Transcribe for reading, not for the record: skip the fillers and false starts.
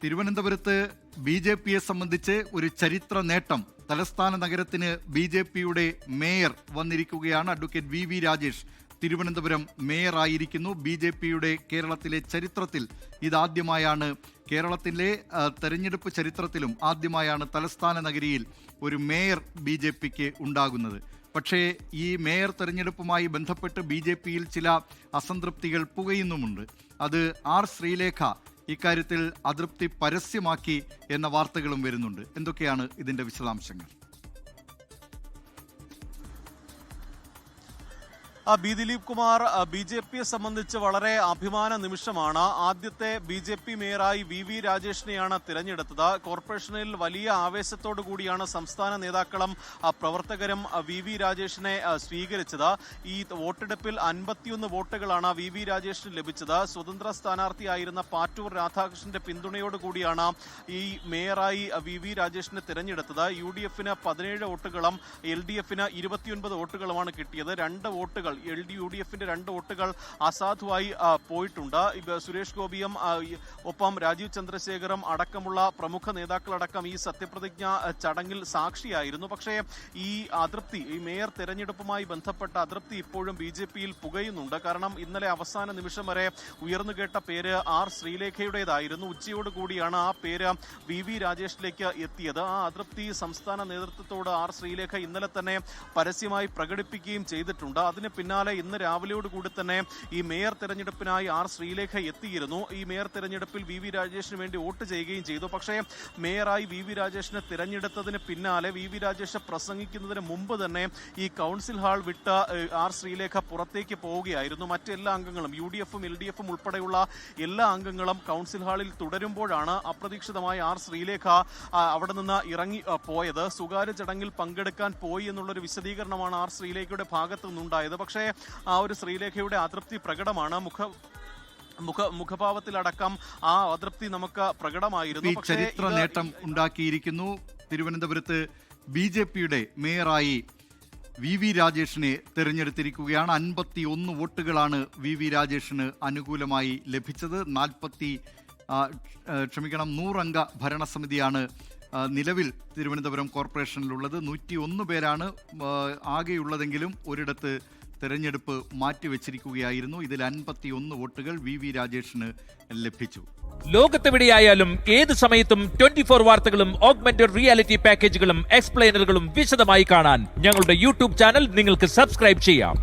തിരുവനന്തപുരത്ത് ബി.ജെ.പിയെ സംബന്ധിച്ച് ഒരു ചരിത്ര നേട്ടം. തലസ്ഥാന നഗരത്തിന് ബി.ജെ.പിയുടെ മേയർ വന്നിരിക്കുകയാണ്. അഡ്വക്കേറ്റ് വി രാജേഷ് തിരുവനന്തപുരം മേയറായിരിക്കുന്നു. ബി.ജെ.പിയുടെ കേരളത്തിലെ ചരിത്രത്തിൽ ഇതാദ്യമായാണ്, കേരളത്തിലെ തെരഞ്ഞെടുപ്പ് ചരിത്രത്തിലും ആദ്യമായാണ് തലസ്ഥാന നഗരിയിൽ ഒരു മേയർ ബി.ജെ.പിക്ക് ഉണ്ടാകുന്നത്. പക്ഷേ ഈ മേയർ തെരഞ്ഞെടുപ്പുമായി ബന്ധപ്പെട്ട് ബി.ജെ.പിയിൽ ചില അസംതൃപ്തികൾ പുകയുന്നുമുണ്ട്. അത് ആർ ശ്രീലേഖ ഇക്കാര്യത്തിൽ അതൃപ്തി പരസ്യമാക്കി എന്ന വാർത്തകളും വരുന്നുണ്ട്. എന്തൊക്കെയാണ് ഇതിന്റെ വിശദാംശങ്ങൾ? ബി ദിലീപ് കുമാർ, ബി.ജെ.പിയെ സംബന്ധിച്ച് വളരെ അഭിമാന നിമിഷമാണ്. ആദ്യത്തെ ബി.ജെ.പി മേയറായി വി രാജേഷിനെയാണ് തിരഞ്ഞെടുത്തത്. കോർപ്പറേഷനിൽ വലിയ ആവേശത്തോടു കൂടിയാണ് സംസ്ഥാന നേതാക്കളും പ്രവർത്തകരും വി രാജേഷിനെ സ്വീകരിച്ചത്. ഈ വോട്ടെടുപ്പിൽ 51 വോട്ടുകളാണ് വി രാജേഷിന് ലഭിച്ചത്. സ്വതന്ത്ര സ്ഥാനാർത്ഥിയായിരുന്ന പാറ്റൂർ രാധാകൃഷ്ണന്റെ പിന്തുണയോടുകൂടിയാണ് ഈ മേയറായി വി രാജേഷിനെ തിരഞ്ഞെടുത്തത്. UDF-ന് 17 വോട്ടുകളും LDF-ന് 29 വോട്ടുകളുമാണ് കിട്ടിയത്. 2 വോട്ടുകൾ UDF-ന്റെ 2 വോട്ടുകൾ അസാധുവായി പോയിട്ടുണ്ട്. സുരേഷ് ഗോപിയും ഒപ്പം രാജീവ് ചന്ദ്രശേഖറും അടക്കമുള്ള പ്രമുഖ നേതാക്കളടക്കം ഈ സത്യപ്രതിജ്ഞ ചടങ്ങിൽ സാക്ഷിയായിരുന്നു. പക്ഷേ ഈ അതൃപ്തി, ഈ മേയർ തെരഞ്ഞെടുപ്പുമായി ബന്ധപ്പെട്ട അതൃപ്തി ഇപ്പോഴും ബി.ജെ.പിയിൽ പുകയുന്നുണ്ട്. കാരണം ഇന്നലെ അവസാന നിമിഷം വരെ ഉയർന്നു കേട്ട പേര് ആർ ശ്രീലേഖയുടേതായിരുന്നു. ഉച്ചയോടുകൂടിയാണ് ആ പേര് വി രാജേഷിലേക്ക് എത്തിയത്. ആ അതൃപ്തി സംസ്ഥാന നേതൃത്വത്തോട് ആർ ശ്രീലേഖ ഇന്നലെ തന്നെ പരസ്യമായി പ്രകടിപ്പിക്കുകയും ചെയ്തിട്ടുണ്ട്. അതിന് പിന്നാലെ ഇന്ന് രാവിലെയോടുകൂടി തന്നെ ഈ മേയർ തെരഞ്ഞെടുപ്പിനായി ആർ ശ്രീലേഖ എത്തിയിരുന്നു. ഈ മേയർ തെരഞ്ഞെടുപ്പിൽ വി രാജേഷിന് വേണ്ടി വോട്ട് ചെയ്യുകയും ചെയ്തു. പക്ഷേ മേയറായി വി രാജേഷിനെ തിരഞ്ഞെടുത്തതിന് പിന്നാലെ വി രാജേഷ് പ്രസംഗിക്കുന്നതിന് മുമ്പ് തന്നെ ഈ കൗൺസിൽ ഹാൾ വിട്ട് ആർ ശ്രീലേഖ പുറത്തേക്ക് പോവുകയായിരുന്നു. മറ്റെല്ലാ അംഗങ്ങളും UDF-ഉം LDF-ഉം ഉൾപ്പെടെയുള്ള എല്ലാ അംഗങ്ങളും കൗൺസിൽ ഹാളിൽ തുടരുമ്പോഴാണ് അപ്രതീക്ഷിതമായി ആർ ശ്രീലേഖ അവിടെ നിന്ന് ഇറങ്ങി പോയത്. സ്വകാര്യ ചടങ്ങിൽ പങ്കെടുക്കാൻ പോയി എന്നുള്ളൊരു വിശദീകരണമാണ് ആർ ശ്രീലേഖയുടെ ഭാഗത്തു നിന്നുണ്ടായത്. പക്ഷേ ആ ഒരു ശ്രീലേഖയുടെ അതൃപ്തി പ്രകടമാണ്. മുഖഭാവത്തിലടക്കം ആ അതൃപ്തി നമുക്ക് പ്രകടമായിരുന്നു. ചരിത്ര നേട്ടം ഉണ്ടാക്കിയിരിക്കുന്നു. തിരുവനന്തപുരത്ത് ബി.ജെ.പിയുടെ മേയറായി വി രാജേഷിനെ തെരഞ്ഞെടുത്തിരിക്കുകയാണ്. 51 വോട്ടുകളാണ് വി രാജേഷിന് അനുകൂലമായി ലഭിച്ചത്. 100 അംഗ ഭരണസമിതിയാണ് നിലവിൽ തിരുവനന്തപുരം കോർപ്പറേഷനിലുള്ളത്. 101 പേരാണ് ആകെയുള്ളതെങ്കിലും ഒരിടത്ത് തെരഞ്ഞെടുപ്പ് മാറ്റിവെച്ചിരിക്കുകയായിരുന്നു. ഇതിൽ 51 വോട്ടുകൾ വി രാജേഷിന് ലഭിച്ചു. ലോകത്തെവിടെയായാലും ഏത് സമയത്തും 24 വാർത്തകളും ഓഗ്മെന്റഡ് റിയാലിറ്റി പാക്കേജുകളും എക്സ്പ്ലെയിനറുകളും വിശദമായി കാണാൻ ഞങ്ങളുടെ YouTube ചാനൽ നിങ്ങൾക്ക് സബ്സ്ക്രൈബ് ചെയ്യാം.